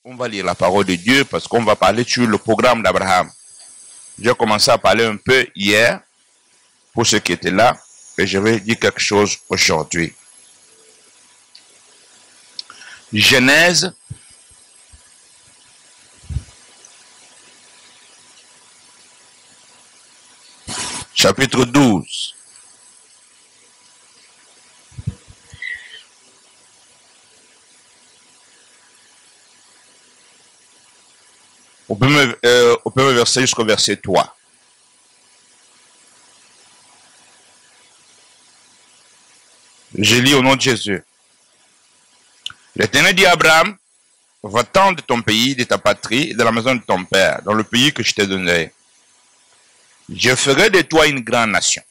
On va lire la parole de Dieu parce qu'on va parler sur le programme d'Abraham. J'ai commencé à parler un peu hier pour ceux qui étaient là et je vais dire quelque chose aujourd'hui. Genèse chapitre 12. Au premier verset jusqu'au verset 3. Je lis au nom de Jésus. L'Éternel dit à Abraham, va-t'en de ton pays, de ta patrie et de la maison de ton père, dans le pays que je te donnerai. Je ferai de toi une grande nation.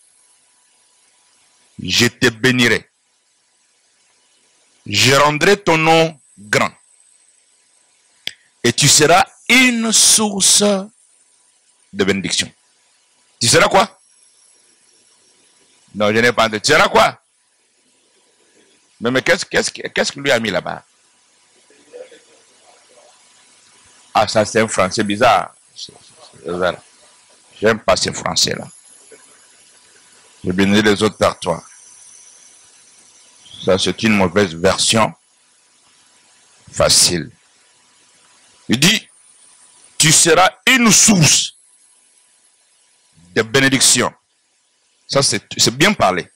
Je te bénirai. Je rendrai ton nom grand. Et tu seras une source de bénédiction. Tu seras quoi? Non, je n'ai pas entendu. Tu seras quoi? Mais qu'est-ce qu'il lui a mis là-bas? Ah, ça c'est un français bizarre. J'aime pas ces français-là. Je bénirai les autres par toi. Ça c'est une mauvaise version. Facile. Il dit, tu seras une source de bénédiction. Ça, c'est bien parlé.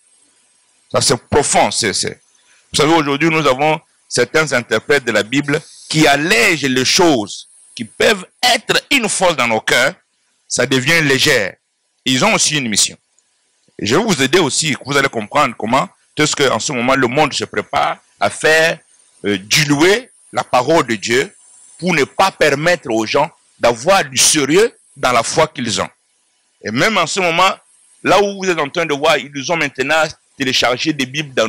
Ça, c'est profond. Vous savez, aujourd'hui, nous avons certains interprètes de la Bible qui allègent les choses qui peuvent être une force dans nos cœurs. Ça devient légère. Ils ont aussi une mission. Et je vais vous aider aussi, que vous allez comprendre comment est-ce qu'en ce moment, le monde se prépare à faire diluer la parole de Dieu pour ne pas permettre aux gens d'avoir du sérieux dans la foi qu'ils ont. Et même en ce moment, là où vous êtes en train de voir, ils ont maintenant téléchargé des Bibles dans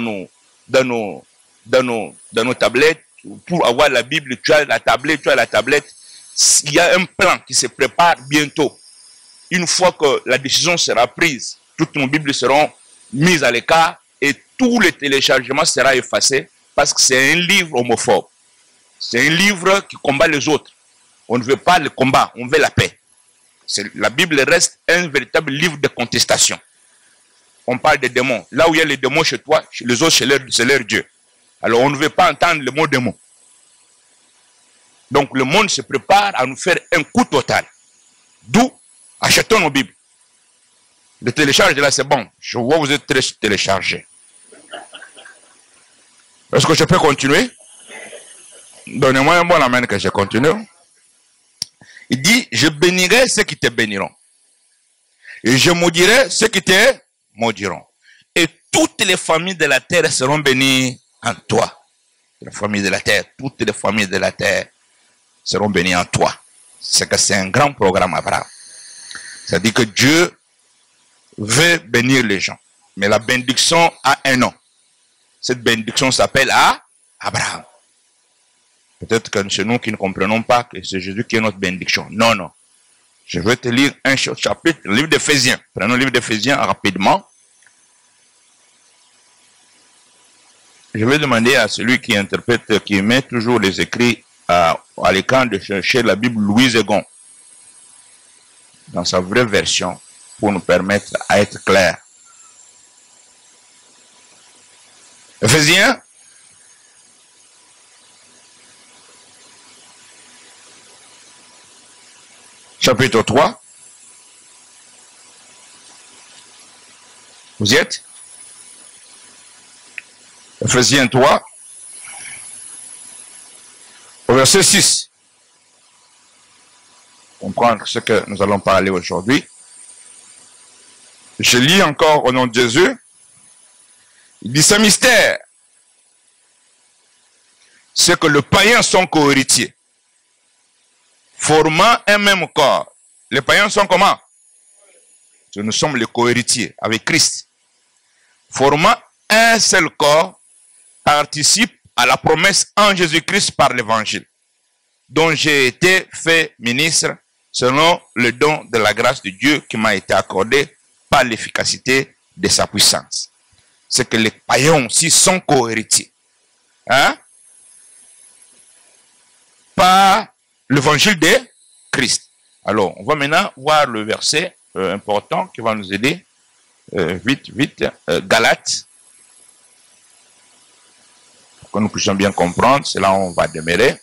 nos tablettes. Pour avoir la Bible, tu as la tablette, Il y a un plan qui se prépare bientôt. Une fois que la décision sera prise, toutes nos Bibles seront mises à l'écart et tout le téléchargement sera effacé parce que c'est un livre homophobe. C'est un livre qui combat les autres. On ne veut pas le combat, on veut la paix. La Bible reste un véritable livre de contestation. On parle des démons. Là où il y a les démons chez toi, chez les autres, c'est leur Dieu. Alors on ne veut pas entendre le mot démon. Donc le monde se prépare à nous faire un coup total. D'où achetons nos Bibles. Le télécharge là, c'est bon. Je vois que vous êtes très téléchargés. Est-ce que je peux continuer? Donnez-moi un bon amen que je continue. Il dit, je bénirai ceux qui te béniront. Et je maudirai ceux qui te maudiront. Et toutes les familles de la terre seront bénies en toi. Les familles de la terre, toutes les familles de la terre seront bénies en toi. C'est que c'est un grand programme, Abraham. C'est-à-dire que Dieu veut bénir les gens. Mais la bénédiction a un nom. Cette bénédiction s'appelle Abraham. Peut-être que c'est nous qui ne comprenons pas que c'est Jésus qui est notre bénédiction. Non, non. Je vais te lire un chapitre, le livre d'Éphésiens. Prenons le livre d'Éphésiens rapidement. Je vais demander à celui qui interprète, qui met toujours les écrits à l'écran de chercher la Bible Louis II dans sa vraie version pour nous permettre à être clair. Éphésiens chapitre 3. Vous y êtes? Éphésiens 3, au verset 6. Comprendre ce que nous allons parler aujourd'hui. Je lis encore au nom de Jésus. Il dit, ce mystère, c'est que les païens sont co-héritiers, formant un même corps. Les païens sont comment? Nous sommes les co-héritiers avec Christ. Formant un seul corps, participe à la promesse en Jésus-Christ par l'évangile, dont j'ai été fait ministre selon le don de la grâce de Dieu qui m'a été accordé par l'efficacité de sa puissance. C'est que les païens aussi sont co-héritiers. Hein? par l'évangile de Christ. Alors, on va maintenant voir le verset important qui va nous aider. Vite, Galates. Pour que nous puissions bien comprendre, c'est là où on va demeurer.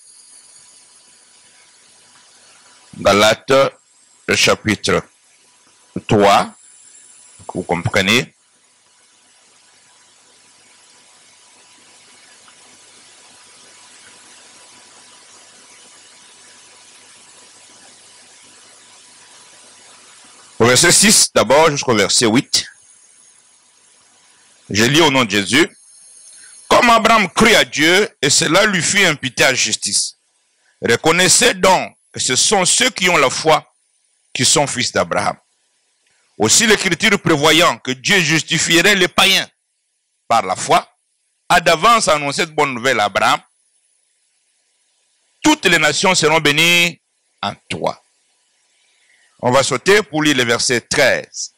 Galates, le chapitre 3, vous comprenez. Au verset 6 d'abord jusqu'au verset 8. Je lis au nom de Jésus. Comme Abraham crut à Dieu et cela lui fut imputé à justice. Reconnaissez donc que ce sont ceux qui ont la foi qui sont fils d'Abraham. Aussi l'Écriture prévoyant que Dieu justifierait les païens par la foi, a d'avance annoncé cette bonne nouvelle à Abraham. Toutes les nations seront bénies en toi. On va sauter pour lire les versets 13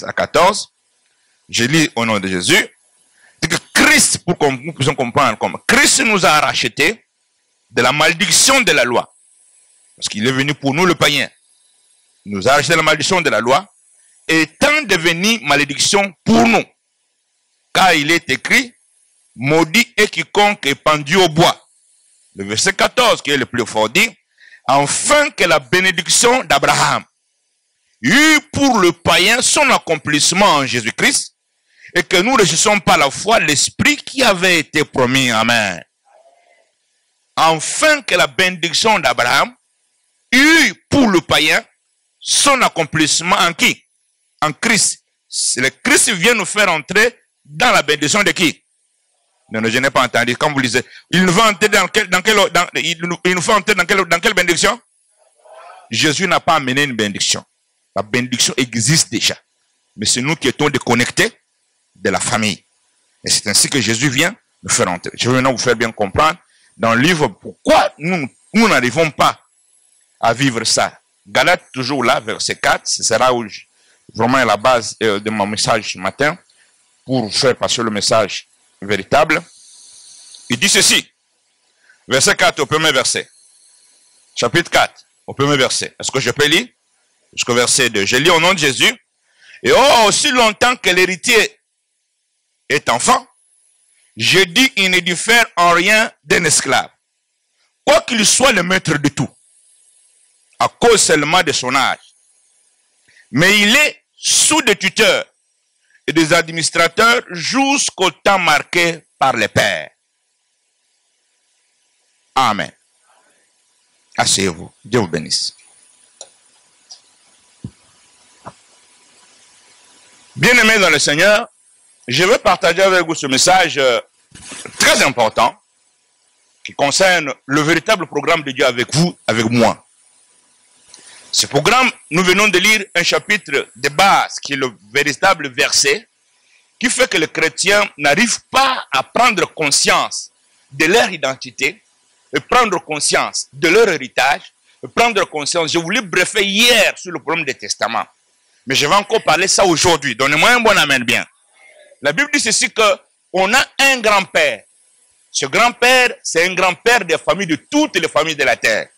à 14. Je lis au nom de Jésus. C'est que Christ, pour que nous puissions comprendre comment Christ nous a rachetés de la malédiction de la loi. Parce qu'il est venu pour nous le païen. Il nous a racheté de la malédiction de la loi, étant devenu malédiction pour nous. Car il est écrit, maudit est quiconque est pendu au bois. Le verset 14, qui est le plus fort, dit, afin que la bénédiction d'Abraham eut pour le païen son accomplissement en Jésus-Christ, et que nous réjouissons par la foi l'esprit qui avait été promis. Amen. Afin que la bénédiction d'Abraham eut pour le païen son accomplissement en qui? En Christ. Le Christ vient nous faire entrer dans la bénédiction de qui? Non, je n'ai pas entendu. Comme vous lisez, il nous va entrer dans quelle bénédiction? Jésus n'a pas amené une bénédiction. La bénédiction existe déjà. Mais c'est nous qui étions déconnectés de la famille. Et c'est ainsi que Jésus vient nous faire entrer. Je vais maintenant vous faire bien comprendre dans le livre pourquoi nous n'arrivons pas à vivre ça. Galates, toujours là, verset 4, ce sera où vraiment la base de mon message ce matin pour vous faire passer le message véritable. Il dit ceci, verset 4 au premier verset, chapitre 4 au premier verset. Est-ce que je peux lire jusqu'au verset 2? Je lis au nom de Jésus. Et oh, aussi longtemps que l'héritier est enfant, je dis, il ne diffère en rien d'un esclave, quoi qu'il soit le maître de tout, à cause seulement de son âge. Mais il est sous des tuteurs et des administrateurs jusqu'au temps marqué par les pères. Amen. Asseyez-vous. Dieu vous bénisse. Bien-aimés dans le Seigneur, je veux partager avec vous ce message très important qui concerne le véritable programme de Dieu avec vous, avec moi. Ce programme, nous venons de lire un chapitre de base qui est le véritable verset qui fait que les chrétiens n'arrivent pas à prendre conscience de leur identité, et prendre conscience de leur héritage, et prendre conscience. Je voulais briefer hier sur le problème des testaments. Mais je vais encore parler ça aujourd'hui. Donnez-moi un bon amen bien. La Bible dit ceci qu'on a un grand-père. Ce grand-père, c'est un grand-père des familles, de toutes les familles de la terre.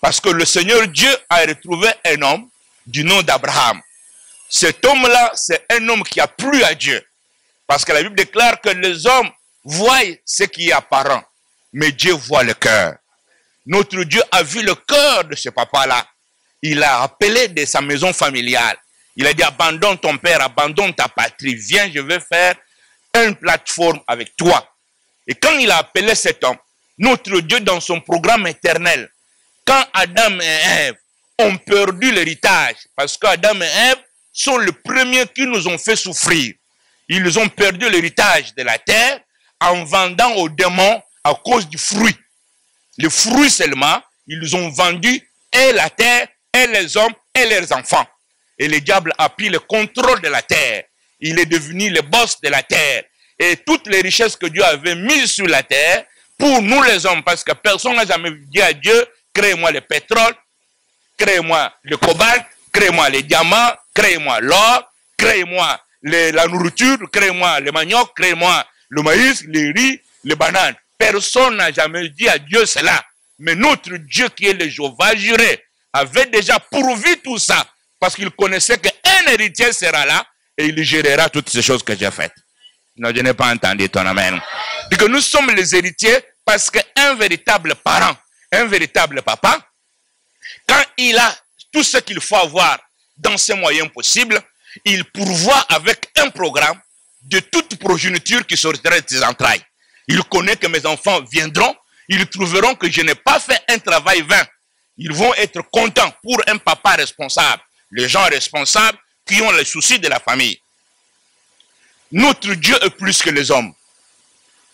Parce que le Seigneur Dieu a retrouvé un homme du nom d'Abraham. Cet homme-là, c'est un homme qui a plu à Dieu. Parce que la Bible déclare que les hommes voient ce qui est apparent, mais Dieu voit le cœur. Notre Dieu a vu le cœur de ce papa-là. Il a appelé de sa maison familiale. Il a dit, abandonne ton père, abandonne ta patrie. Viens, je vais faire une plateforme avec toi. Et quand il a appelé cet homme, notre Dieu dans son programme éternel, quand Adam et Ève ont perdu l'héritage, parce qu'Adam et Ève sont les premiers qui nous ont fait souffrir. Ils ont perdu l'héritage de la terre en vendant aux démons à cause du fruit. Le fruit seulement, ils ont vendu et la terre, et les hommes, et leurs enfants. Et le diable a pris le contrôle de la terre. Il est devenu le boss de la terre. Et toutes les richesses que Dieu avait mises sur la terre, pour nous les hommes, parce que personne n'a jamais dit à Dieu, créez-moi le pétrole, créez-moi le cobalt, créez-moi les diamants, créez-moi l'or, créez-moi la nourriture, créez-moi le manioc, créez-moi le maïs, les riz, les bananes. Personne n'a jamais dit à Dieu cela. Mais notre Dieu qui est le Jéhovah juré avait déjà pourvu tout ça. Parce qu'il connaissait qu'un héritier sera là et il gérera toutes ces choses que j'ai faites. Non, je n'ai pas entendu ton amen. Et que nous sommes les héritiers parce qu'un véritable parent, un véritable papa, quand il a tout ce qu'il faut avoir dans ses moyens possibles, il pourvoit avec un programme de toute progéniture qui sortira de ses entrailles. Il connaît que mes enfants viendront, ils trouveront que je n'ai pas fait un travail vain. Ils vont être contents pour un papa responsable. Les gens responsables qui ont les soucis de la famille. Notre Dieu est plus que les hommes.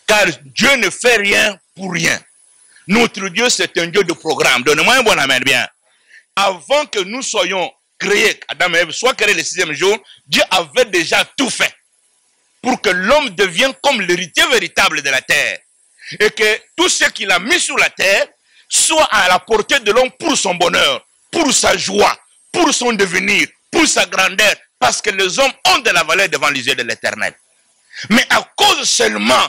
Car Dieu ne fait rien pour rien. Notre Dieu, c'est un Dieu de programme. Donnez-moi un bon amen bien. Avant que nous soyons créés, Adam et Ève soient créés le 6e jour, Dieu avait déjà tout fait pour que l'homme devienne comme l'héritier véritable de la terre. Et que tout ce qu'il a mis sur la terre soit à la portée de l'homme pour son bonheur, pour sa joie, pour son devenir, pour sa grandeur, parce que les hommes ont de la valeur devant les yeux de l'Éternel. Mais à cause seulement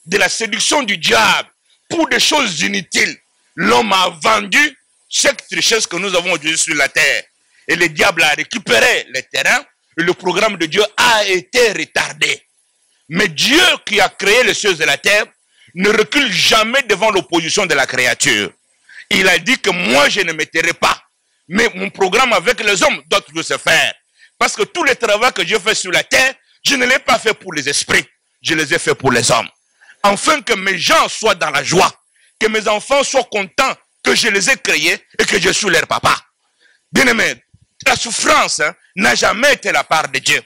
de la séduction du diable, pour des choses inutiles, l'homme a vendu cette richesse que nous avons aujourd'hui sur la terre. Et le diable a récupéré les terrains, et le programme de Dieu a été retardé. Mais Dieu qui a créé les cieux et la terre ne recule jamais devant l'opposition de la créature. Il a dit que moi je ne me tairai pas. Mais mon programme avec les hommes doit toujours se faire. Parce que tout le travail que Dieu fait sur la terre, je ne l'ai pas fait pour les esprits. Je les ai fait pour les hommes. Afin que mes gens soient dans la joie. Que mes enfants soient contents que je les ai créés et que je suis leur papa. Bien aimé, la souffrance n'a jamais été la part de Dieu.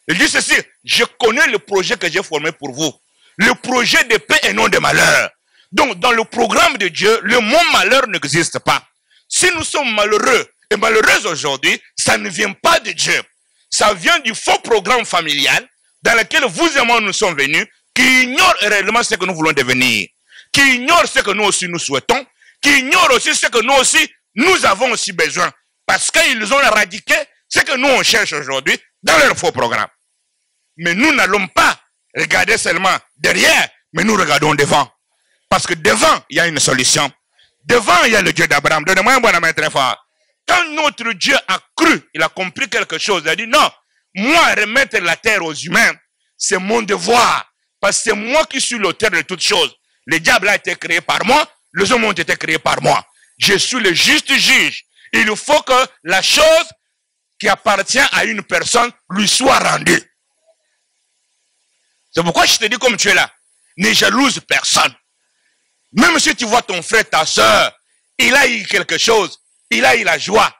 Il dit ceci, je connais le projet que j'ai formé pour vous. Le projet de paix et non de malheur. Donc dans le programme de Dieu, le mot malheur n'existe pas. Si nous sommes malheureux et malheureuses aujourd'hui, ça ne vient pas de Dieu. Ça vient du faux programme familial dans lequel vous et moi nous sommes venus, qui ignore réellement ce que nous voulons devenir, qui ignore ce que nous aussi nous souhaitons, qui ignore aussi ce que nous aussi, nous avons aussi besoin. Parce qu'ils ont éradiqué ce que nous on cherche aujourd'hui dans leur faux programme. Mais nous n'allons pas regarder seulement derrière, mais nous regardons devant. Parce que devant, il y a une solution. Devant, il y a le Dieu d'Abraham. Donnez-moi un bon amen très fort. Quand notre Dieu a cru, il a compris quelque chose. Il a dit non, moi remettre la terre aux humains, c'est mon devoir. Parce que c'est moi qui suis l'auteur de toutes choses. Le diable a été créé par moi, les hommes ont été créés par moi. Je suis le juste juge. Il faut que la chose qui appartient à une personne lui soit rendue. C'est pourquoi je te dis comme tu es là, ne jalouse personne. Même si tu vois ton frère, ta soeur, il a eu quelque chose, il a eu la joie,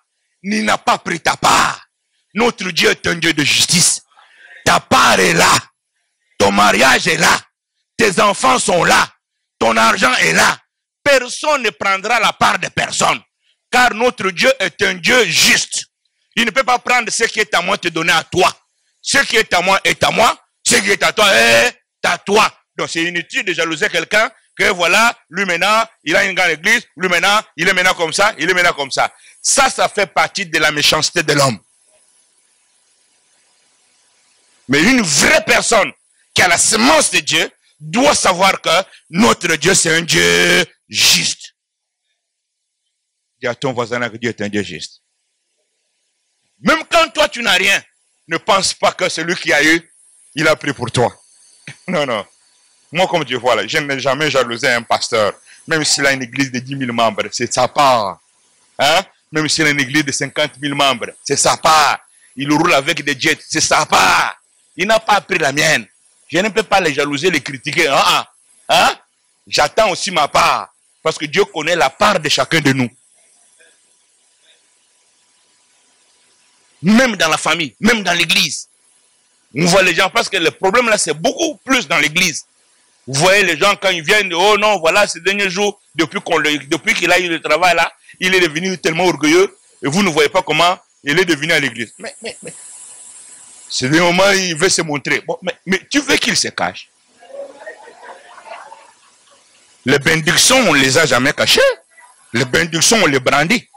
il n'a pas pris ta part. Notre Dieu est un Dieu de justice. Ta part est là. Ton mariage est là. Tes enfants sont là. Ton argent est là. Personne ne prendra la part de personne. Car notre Dieu est un Dieu juste. Il ne peut pas prendre ce qui est à moi et te donner à toi. Ce qui est à moi est à moi. Ce qui est à toi est à toi. Donc c'est inutile de jalouser quelqu'un que voilà, lui maintenant, il a une grande église, lui maintenant, il est maintenant comme ça, il est maintenant comme ça. Ça fait partie de la méchanceté de l'homme. Mais une vraie personne qui a la semence de Dieu doit savoir que notre Dieu c'est un Dieu juste. Dis à ton voisin que Dieu est un Dieu juste. Même quand toi tu n'as rien, ne pense pas que celui qui a eu, il a pris pour toi. Non, non. Moi, comme tu vois là, je n'ai jamais jalousé un pasteur. Même s'il a une église de 10 000 membres, c'est sa part. Hein? Même s'il a une église de 50 000 membres, c'est sa part. Il roule avec des jets, c'est sa part. Il n'a pas pris la mienne. Je ne peux pas les jalouser, les critiquer. Hein? J'attends aussi ma part. Parce que Dieu connaît la part de chacun de nous. Même dans la famille, même dans l'église. On voit les gens, parce que le problème là, c'est beaucoup plus dans l'église. Vous voyez les gens quand ils viennent, oh non, voilà, ces derniers jours, depuis qu'il a eu le travail là, il est devenu tellement orgueilleux, et vous ne voyez pas comment il est devenu à l'église. Mais, c'est le moment où il veut se montrer. Bon, mais tu veux qu'il se cache? Les bénédictions, on ne les a jamais cachées. Les bénédictions, on les brandit.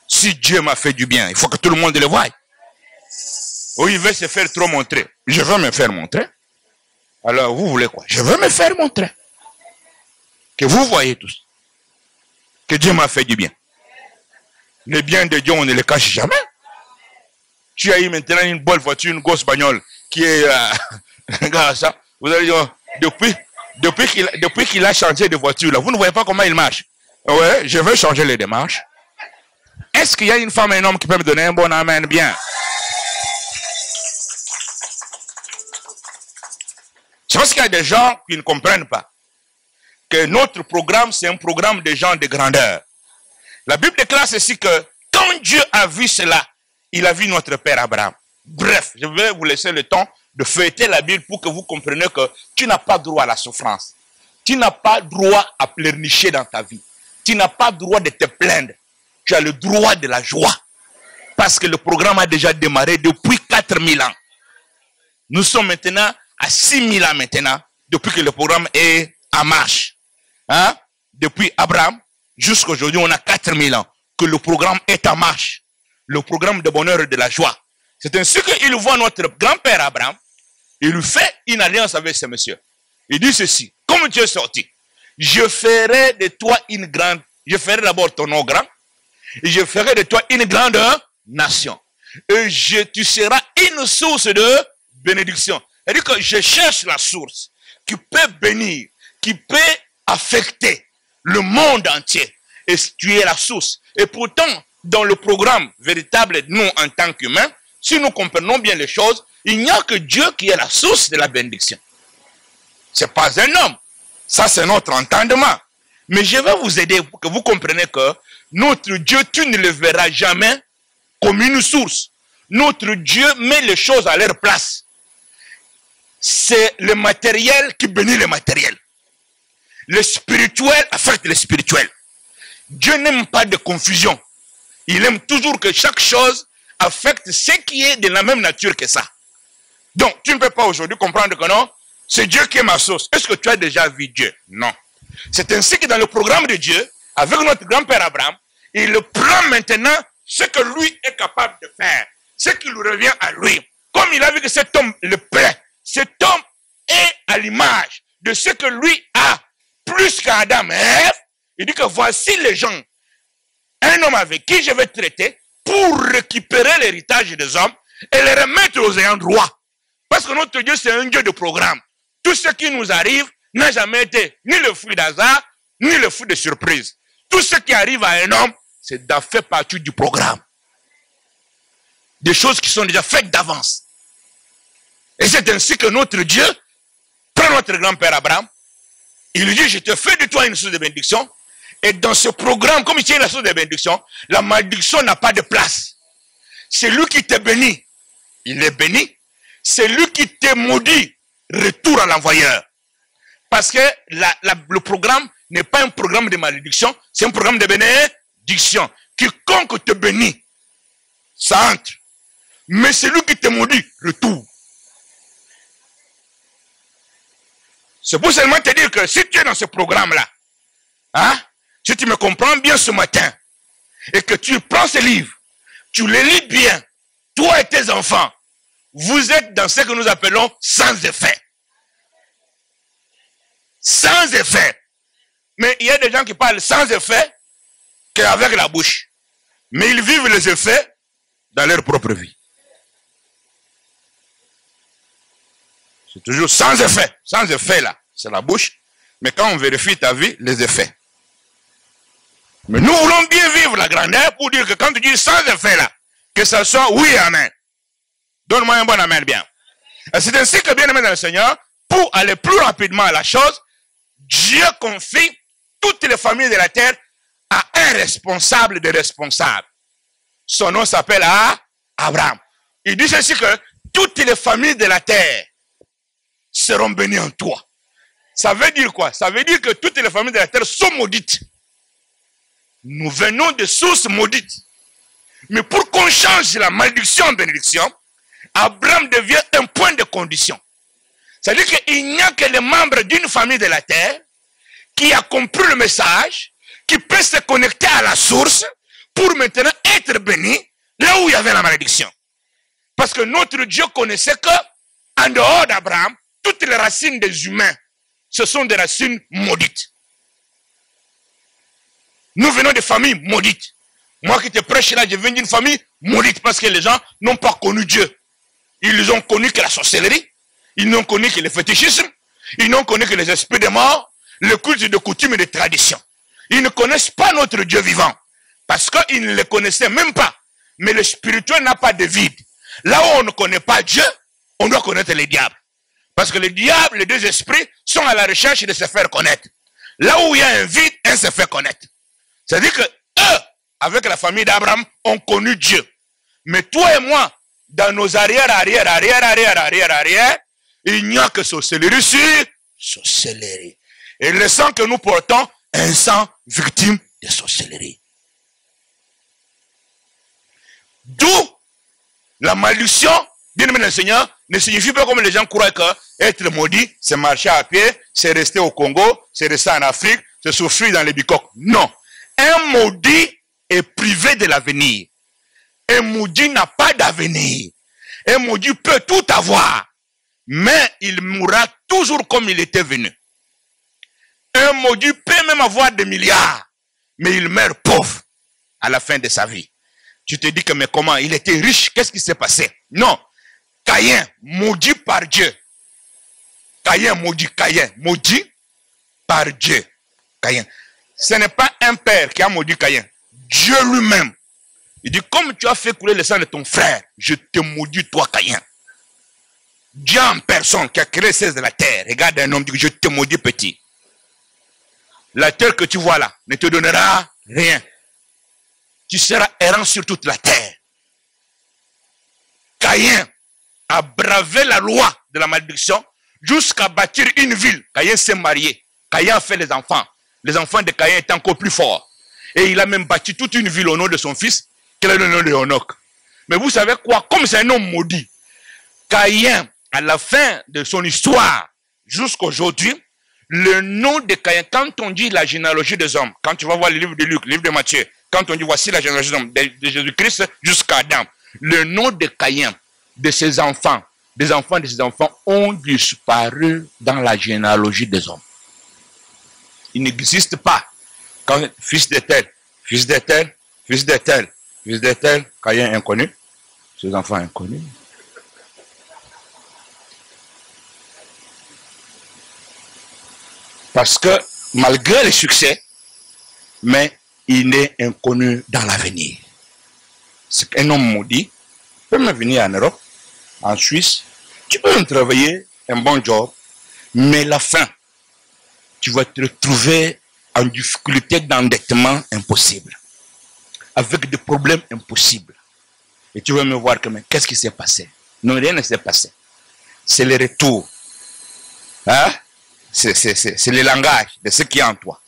Si Dieu m'a fait du bien, il faut que tout le monde le voie. Ou il veut se faire trop montrer. Je veux me faire montrer. Alors, vous voulez quoi? Je veux me faire montrer. que vous voyez tous, que Dieu m'a fait du bien. Le bien de Dieu, on ne le cache jamais. Tu as eu maintenant une bonne voiture, une grosse bagnole, qui est... regarde ça. Vous allez dire, depuis qu'il a changé de voiture, là, vous ne voyez pas comment il marche. Ouais, je veux changer les démarches. Est-ce qu'il y a une femme et un homme qui peut me donner un bon amen bien? Je pense qu'il y a des gens qui ne comprennent pas que notre programme, c'est un programme de gens de grandeur. La Bible déclare ceci que quand Dieu a vu cela, il a vu notre père Abraham. Bref, je vais vous laisser le temps de feuilleter la Bible pour que vous compreniez que tu n'as pas droit à la souffrance. Tu n'as pas droit à pleurnicher dans ta vie. Tu n'as pas droit de te plaindre. Tu as le droit de la joie. Parce que le programme a déjà démarré depuis 4000 ans. Nous sommes maintenant à 6000 ans maintenant, depuis que le programme est en marche. Hein? Depuis Abraham jusqu'à aujourd'hui, on a 4000 ans que le programme est en marche. Le programme de bonheur et de la joie. C'est ainsi qu'il voit notre grand-père Abraham. Il lui fait une alliance avec ce monsieur. Il dit ceci, comme tu es sorti, je ferai de toi une grande, je ferai d'abord ton nom grand, et je ferai de toi une grande nation. Et tu seras une source de bénédiction. C'est-à-dire que je cherche la source qui peut bénir, qui peut affecter le monde entier. Et tu es la source. Et pourtant, dans le programme véritable, nous en tant qu'humains, si nous comprenons bien les choses, il n'y a que Dieu qui est la source de la bénédiction. Ce n'est pas un homme. Ça, c'est notre entendement. Mais je vais vous aider pour que vous compreniez que notre Dieu, tu ne le verras jamais comme une source. Notre Dieu met les choses à leur place. C'est le matériel qui bénit le matériel. Le spirituel affecte le spirituel. Dieu n'aime pas de confusion. Il aime toujours que chaque chose affecte ce qui est de la même nature que ça. Donc, tu ne peux pas aujourd'hui comprendre que non, c'est Dieu qui est ma source. Est-ce que tu as déjà vu Dieu? Non. C'est ainsi que dans le programme de Dieu, avec notre grand-père Abraham, il prend maintenant ce que lui est capable de faire, ce qui lui revient à lui. Comme il a vu que cet homme le plaît, cet homme est à l'image de ce que lui a, plus qu'Adam et Ève. Il dit que voici les gens, un homme avec qui je vais traiter pour récupérer l'héritage des hommes et les remettre aux ayants droit. Parce que notre Dieu, c'est un Dieu de programme. Tout ce qui nous arrive n'a jamais été ni le fruit d'hasard, ni le fruit de surprise. Tout ce qui arrive à un homme, c'est d'en faire partie du programme. Des choses qui sont déjà faites d'avance. Et c'est ainsi que notre Dieu prend notre grand-père Abraham. Il lui dit, je te fais de toi une source de bénédiction. Et dans ce programme, comme il tient la source de bénédiction, la malédiction n'a pas de place. C'est lui qui te bénit. Il est béni. C'est lui qui te maudit. Retour à l'envoyeur. Parce que le programme n'est pas un programme de malédiction, c'est un programme de bénédiction. Quiconque te bénit, ça entre. Mais celui qui te maudit, retour. C'est pour seulement te dire que si tu es dans ce programme-là, hein, si tu me comprends bien ce matin, et que tu prends ce livre, tu le lis bien, toi et tes enfants, vous êtes dans ce que nous appelons sans effet. Sans effet. Mais il y a des gens qui parlent sans effet qu'avec la bouche. Mais ils vivent les effets dans leur propre vie. C'est toujours sans effet. Sans effet là, c'est la bouche. Mais quand on vérifie ta vie, les effets. Mais nous voulons bien vivre la grandeur pour dire que quand tu dis sans effet là, que ça soit oui, amen. Donne-moi un bon amen bien. C'est ainsi que bien aimé dans le Seigneur, pour aller plus rapidement à la chose, Dieu confie toutes les familles de la terre à un responsable des responsables. Son nom s'appelle Abraham. Il dit ceci que toutes les familles de la terre seront bénies en toi. Ça veut dire quoi? Ça veut dire que toutes les familles de la terre sont maudites. Nous venons de sources maudites. Mais pour qu'on change la malédiction en bénédiction, Abraham devient un point de condition. C'est-à-dire qu'il n'y a que les membres d'une famille de la terre qui a compris le message, qui peut se connecter à la source pour maintenant être béni là où il y avait la malédiction. Parce que notre Dieu connaissait que, en dehors d'Abraham, toutes les racines des humains, ce sont des racines maudites. Nous venons de familles maudites. Moi qui te prêche là, je viens d'une famille maudite parce que les gens n'ont pas connu Dieu. Ils ont connu que la sorcellerie. Ils n'ont connu que le fétichisme. Ils n'ont connu que les esprits de mort, le culte de coutumes et de traditions. Ils ne connaissent pas notre Dieu vivant. Parce qu'ils ne le connaissaient même pas. Mais le spirituel n'a pas de vide. Là où on ne connaît pas Dieu, on doit connaître les diables. Parce que le diable, les deux esprits, sont à la recherche de se faire connaître. Là où il y a un vide, un se fait connaître. C'est-à-dire que eux, avec la famille d'Abraham, ont connu Dieu. Mais toi et moi, dans nos arrière, il n'y a que sorcellerie sur sorcellerie. Et le sang que nous portons, un sang victime de sorcellerie. D'où la malédiction, bien aimé le Seigneur, ne signifie pas comme les gens croient que être maudit, c'est marcher à pied, c'est rester au Congo, c'est rester en Afrique, c'est souffrir dans les bicoques. Non. Un maudit est privé de l'avenir. Un maudit n'a pas d'avenir. Un maudit peut tout avoir, mais il mourra toujours comme il était venu. Un maudit peut même avoir des milliards, mais il meurt pauvre à la fin de sa vie. Tu te dis que mais comment? Il était riche, qu'est-ce qui s'est passé? Non. Caïn, maudit par Dieu. Caïn, maudit par Dieu. Caïn. Ce n'est pas un père qui a maudit Caïn. Dieu lui-même. Il dit, comme tu as fait couler le sang de ton frère, je te maudis toi Caïn. Dieu en personne qui a créé cesse de la terre. Regarde un homme, dit, je te maudis petit. La terre que tu vois là ne te donnera rien. Tu seras errant sur toute la terre. Caïn a bravé la loi de la malédiction jusqu'à bâtir une ville. Caïn s'est marié. Caïn a fait les enfants. Les enfants de Caïn étaient encore plus forts. Et il a même bâti toute une ville au nom de son fils, qui est le nom de Enoch. Mais vous savez quoi? Comme c'est un homme maudit, Caïn, à la fin de son histoire, jusqu'à aujourd'hui, le nom de Caïn, quand on dit la généalogie des hommes, quand tu vas voir le livre de Luc, le livre de Matthieu, quand on dit voici la généalogie des hommes, de Jésus-Christ jusqu'à Adam, le nom de Caïn, de ses enfants, des enfants de ses enfants, ont disparu dans la généalogie des hommes. Il n'existe pas. Quand fils de tel, fils de tel, fils de tel, fils de tel, Caïn inconnu, ses enfants inconnus. Parce que malgré le succès, mais il est inconnu dans l'avenir. C'est qu'un homme maudit peut même venir en Europe, en Suisse, tu peux même travailler un bon job, mais la fin, tu vas te retrouver en difficulté d'endettement impossible, avec des problèmes impossibles. Et tu vas me voir que, mais qu'est-ce qui s'est passé? Non, rien ne s'est passé. C'est le retour. Hein? C'est le langage de ce qui est en toi.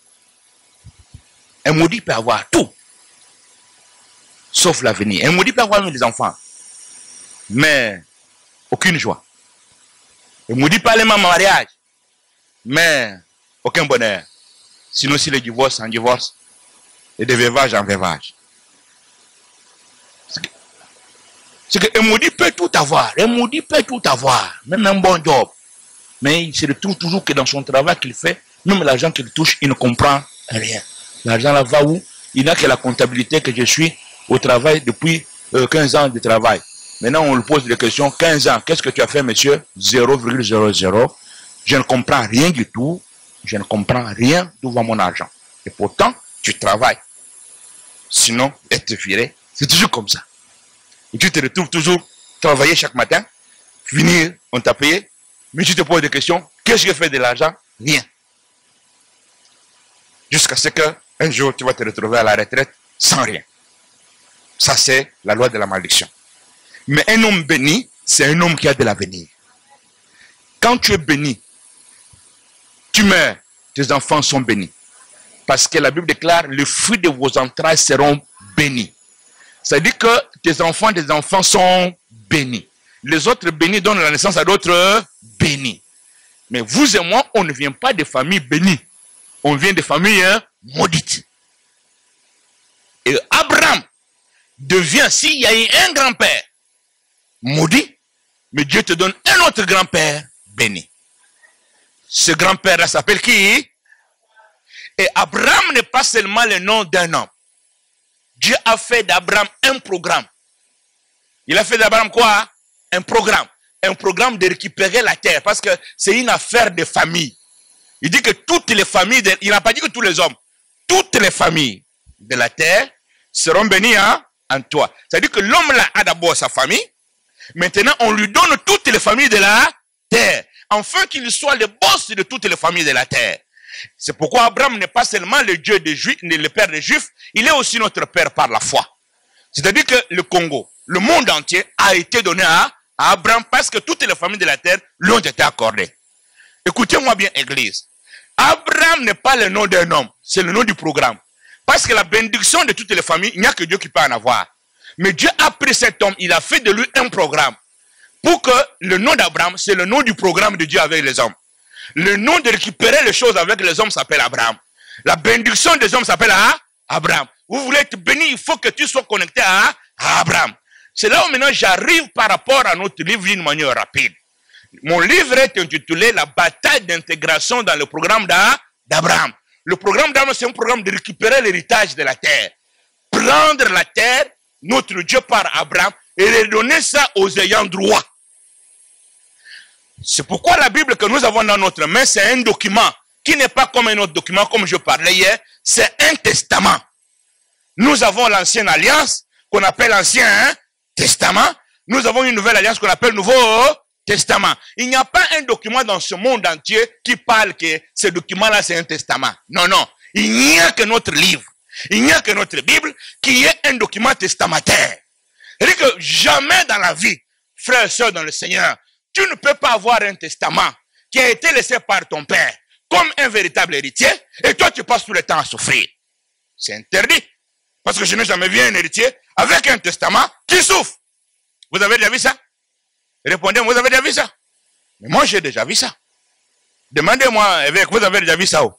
Un maudit peut avoir tout, sauf l'avenir. Un maudit peut avoir même des enfants, mais aucune joie. Un maudit peut aller même en mariage, mais aucun bonheur. Sinon, si le divorce en divorce, et de veuvage en veuvage. C'est qu'un maudit peut tout avoir. Un maudit peut tout avoir, même un bon job. Mais il se retrouve toujours que dans son travail qu'il fait, même l'argent qu'il touche, il ne comprend rien. L'argent là va où? Il n'a que la comptabilité que je suis au travail depuis 15 ans de travail. Maintenant, on lui pose des questions. 15 ans, qu'est-ce que tu as fait, monsieur? 0,00. Je ne comprends rien du tout. Je ne comprends rien d'où va mon argent. Et pourtant, tu travailles. Sinon, être viré, c'est toujours comme ça. Et tu te retrouves toujours travailler chaque matin, finir, on t'a payé. Mais tu te poses des questions, qu'est-ce que je fais de l'argent? Rien. Jusqu'à ce qu'un jour, tu vas te retrouver à la retraite sans rien. Ça, c'est la loi de la malédiction. Mais un homme béni, c'est un homme qui a de l'avenir. Quand tu es béni, tu meurs, tes enfants sont bénis. Parce que la Bible déclare, les fruits de vos entrailles seront bénis. C'est-à-dire que tes enfants, des enfants sont bénis. Les autres bénis donnent la naissance à d'autres bénis. Mais vous et moi, on ne vient pas de familles bénies. On vient de familles maudites. Et Abraham devient, s'il y a eu un grand-père maudit, mais Dieu te donne un autre grand-père béni. Ce grand-père-là s'appelle qui? Et Abraham n'est pas seulement le nom d'un homme. Dieu a fait d'Abraham un programme. Il a fait d'Abraham quoi? Un programme. Un programme de récupérer la terre. Parce que c'est une affaire de famille. Il dit que toutes les familles, il n'a pas dit que tous les hommes, toutes les familles de la terre seront bénies en toi. C'est-à-dire que l'homme là a d'abord sa famille. Maintenant, on lui donne toutes les familles de la terre. Afin qu'il soit le boss de toutes les familles de la terre. C'est pourquoi Abraham n'est pas seulement le Dieu des Juifs, le Père des Juifs, il est aussi notre Père par la foi. C'est-à-dire que le Congo, le monde entier a été donné à Abraham parce que toutes les familles de la terre lui ont été accordées. Écoutez-moi bien, Église. Abraham n'est pas le nom d'un homme, c'est le nom du programme. Parce que la bénédiction de toutes les familles, il n'y a que Dieu qui peut en avoir. Mais Dieu a pris cet homme, il a fait de lui un programme. Pour que le nom d'Abraham, c'est le nom du programme de Dieu avec les hommes. Le nom de récupérer les choses avec les hommes s'appelle Abraham. La bénédiction des hommes s'appelle Abraham. Vous voulez être béni, il faut que tu sois connecté à Abraham. C'est là où maintenant j'arrive par rapport à notre livre d'une manière rapide. Mon livre est intitulé La bataille d'intégration dans le programme d'Abraham. Le programme d'Abraham, c'est un programme de récupérer l'héritage de la terre. Prendre la terre, notre Dieu par Abraham, et redonner ça aux ayants droit. C'est pourquoi la Bible que nous avons dans notre main, c'est un document qui n'est pas comme un autre document, comme je parlais hier, c'est un testament. Nous avons l'ancienne alliance, qu'on appelle l'Ancien Testament. Nous avons une nouvelle alliance qu'on appelle le Nouveau Testament. Il n'y a pas un document dans ce monde entier qui parle que ce document-là, c'est un testament. Non, non. Il n'y a que notre livre. Il n'y a que notre Bible qui est un document testamentaire. C'est-à-dire que jamais dans la vie, frères et sœurs dans le Seigneur, tu ne peux pas avoir un testament qui a été laissé par ton père comme un véritable héritier et toi tu passes tout le temps à souffrir. C'est interdit. Parce que je n'ai jamais vu un héritier avec un testament qui souffre. Vous avez déjà vu ça? Répondez, vous avez déjà vu ça? Mais moi j'ai déjà vu ça. Demandez-moi, évêque, vous avez déjà vu ça où?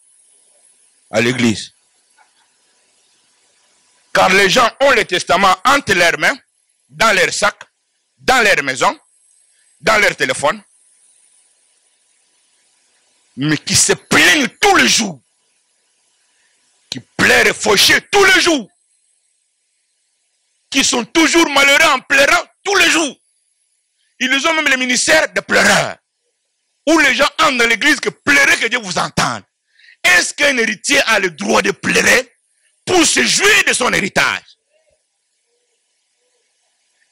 À l'église. Car les gens ont le testament entre leurs mains, dans leur sac, dans leur maison, dans leur téléphone, mais qui se plaignent tous les jours, qui pleurent et fauchent tous les jours, qui sont toujours malheureux en pleurant tous les jours. Ils ont même le ministère de pleureurs, où les gens entrent dans l'église que pleurer que Dieu vous entende. Est-ce qu'un héritier a le droit de pleurer pour se jouir de son héritage?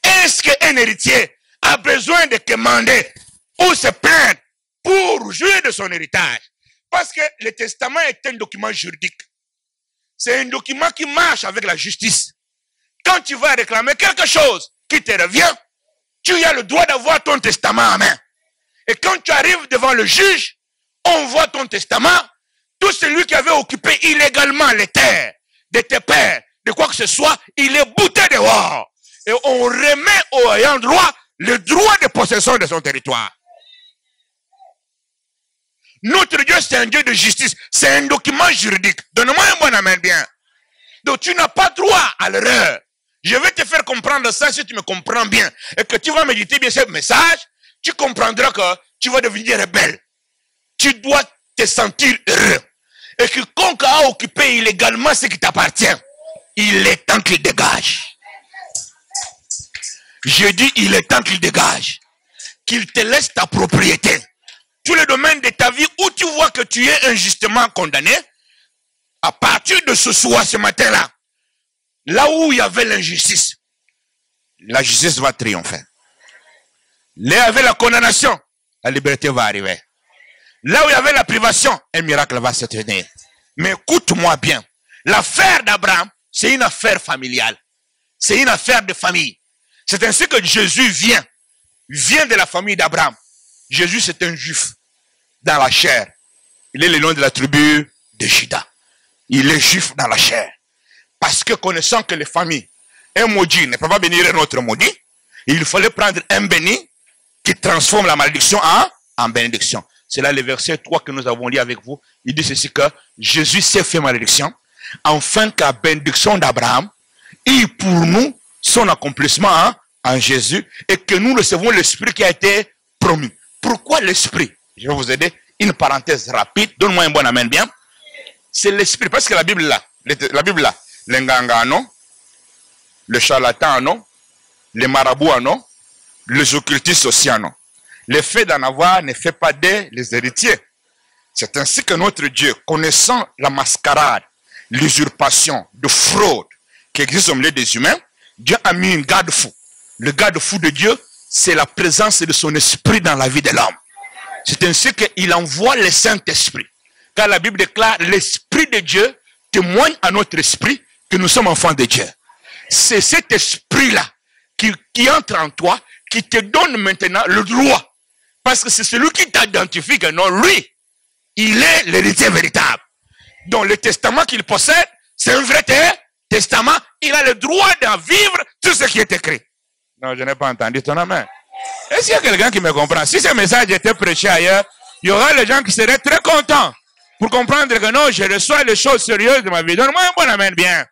Est-ce qu'un héritier a besoin de commander ou se plaindre pour jouir de son héritage? Parce que le testament est un document juridique. C'est un document qui marche avec la justice. Quand tu vas réclamer quelque chose qui te revient, tu as le droit d'avoir ton testament en main. Et quand tu arrives devant le juge, on voit ton testament. Tout celui qui avait occupé illégalement les terres de tes pères, de quoi que ce soit, il est bouté dehors. Et on remet au ayant droit le droit de possession de son territoire. Notre Dieu, c'est un Dieu de justice. C'est un document juridique. Donne-moi un bon amen bien. Donc tu n'as pas droit à l'erreur. Je vais te faire comprendre ça si tu me comprends bien. Et que tu vas méditer bien ce message, tu comprendras que tu vas devenir rebelle. Tu dois te sentir heureux. Et que quiconque a occupé illégalement ce qui t'appartient, il est temps qu'il dégage. Je dis, il est temps qu'il dégage. Qu'il te laisse ta propriété. Tous les domaines de ta vie où tu vois que tu es injustement condamné, à partir de ce soir, ce matin-là, là où il y avait l'injustice, la justice va triompher. Là où il y avait la condamnation, la liberté va arriver. Là où il y avait la privation, un miracle va se tenir. Mais écoute-moi bien, l'affaire d'Abraham, c'est une affaire familiale. C'est une affaire de famille. C'est ainsi que Jésus vient de la famille d'Abraham. Jésus, c'est un juif dans la chair. Il est le nom de la tribu de Juda. Il est juif dans la chair. Parce que connaissant que les familles, un maudit ne peut pas bénir un autre maudit, il fallait prendre un béni qui transforme la malédiction en bénédiction. C'est là le verset 3 que nous avons lu avec vous. Il dit ceci que Jésus s'est fait malédiction, afin que la bénédiction d'Abraham ait pour nous son accomplissement en Jésus, et que nous recevons l'Esprit qui a été promis. Pourquoi l'Esprit? Je vais vous aider. Une parenthèse rapide. Donne-moi un bon amen bien. C'est l'esprit. Parce que la Bible là, les nganga non, le charlatan non, les marabouts non, les occultistes aussi non. Le fait d'en avoir ne fait pas d'eux les héritiers. C'est ainsi que notre Dieu, connaissant la mascarade, l'usurpation, de fraude qui existe au milieu des humains, Dieu a mis une garde-fou. Le garde-fou de Dieu, c'est la présence de son esprit dans la vie de l'homme. C'est ainsi qu'il envoie le Saint-Esprit. Car la Bible déclare, l'Esprit de Dieu témoigne à notre esprit que nous sommes enfants de Dieu. C'est cet esprit-là qui entre en toi, qui te donne maintenant le droit. Parce que c'est celui qui t'identifie que non, lui, il est l'héritier véritable. Donc le testament qu'il possède, c'est un vrai testament. Il a le droit d'en vivre tout ce qui est écrit. Non, je n'ai pas entendu ton amen. Est-ce qu'il y a quelqu'un qui me comprend? Si ce message était prêché ailleurs, il y aura les gens qui seraient très contents pour comprendre que non, je reçois les choses sérieuses de ma vie. Donne-moi un bon amen bien.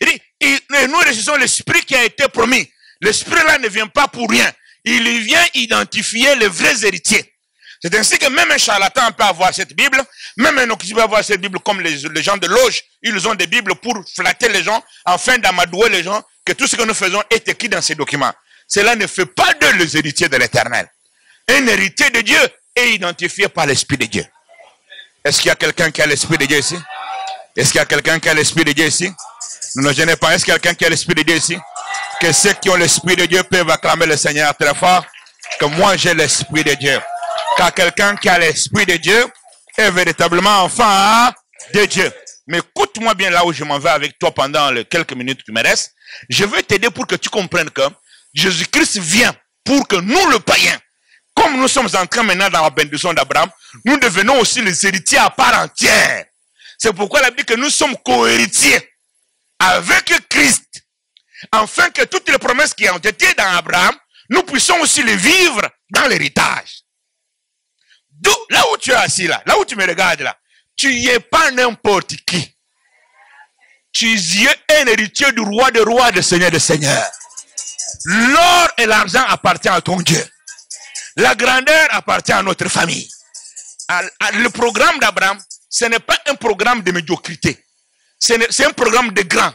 Il dit, nous recevons l'esprit qui a été promis. L'esprit-là ne vient pas pour rien. Il vient identifier les vrais héritiers. C'est ainsi que même un charlatan peut avoir cette Bible, même un occultiste peut avoir cette Bible comme les gens de loge. Ils ont des Bibles pour flatter les gens, afin d'amadouer les gens, que tout ce que nous faisons est écrit dans ces documents. Cela ne fait pas d'eux les héritiers de l'Éternel. Un héritier de Dieu est identifié par l'Esprit de Dieu. Est-ce qu'il y a quelqu'un qui a l'Esprit de Dieu ici? Est-ce qu'il y a quelqu'un qui a l'Esprit de Dieu ici? Ne nous gênez pas. Est-ce qu'il y a quelqu'un qui a l'Esprit de Dieu ici? Que ceux qui ont l'Esprit de Dieu peuvent acclamer le Seigneur très fort. Que moi j'ai l'Esprit de Dieu. Car quelqu'un qui a l'Esprit de Dieu est véritablement enfant de Dieu. Mais écoute-moi bien là où je m'en vais avec toi pendant les quelques minutes qui me restent. Je veux t'aider pour que tu comprennes que Jésus-Christ vient pour que nous, le païen, comme nous sommes entrés maintenant dans la bénédiction d'Abraham, nous devenons aussi les héritiers à part entière. C'est pourquoi la Bible dit que nous sommes co-héritiers avec Christ, afin que toutes les promesses qui ont été dans Abraham, nous puissions aussi les vivre dans l'héritage. D'où, là où tu es assis là où tu me regardes là, tu n'y es pas n'importe qui. Tu y es un héritier du roi des rois, du seigneur des seigneurs. L'or et l'argent appartiennent à ton Dieu. La grandeur appartient à notre famille. Le programme d'Abraham, ce n'est pas un programme de médiocrité. C'est un programme de grand.